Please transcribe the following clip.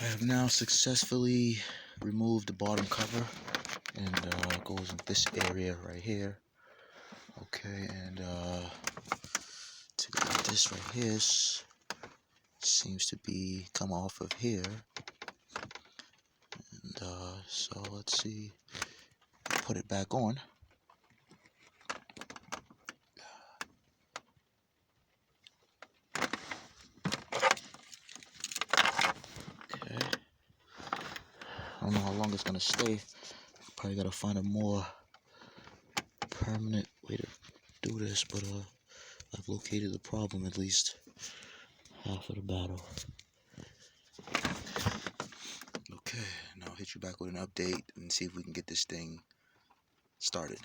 I have now successfully removed the bottom cover, and it goes in this area right here. Okay, and take a look at this right here. Seems to be come off of here, and so let's see. Put it back on. Okay. I don't know how long it's gonna stay. Probably gotta find a more permanent way to do this, but I've located the problem, at least half of the battle. Okay, now I'll hit you back with an update and see if we can get this thing started.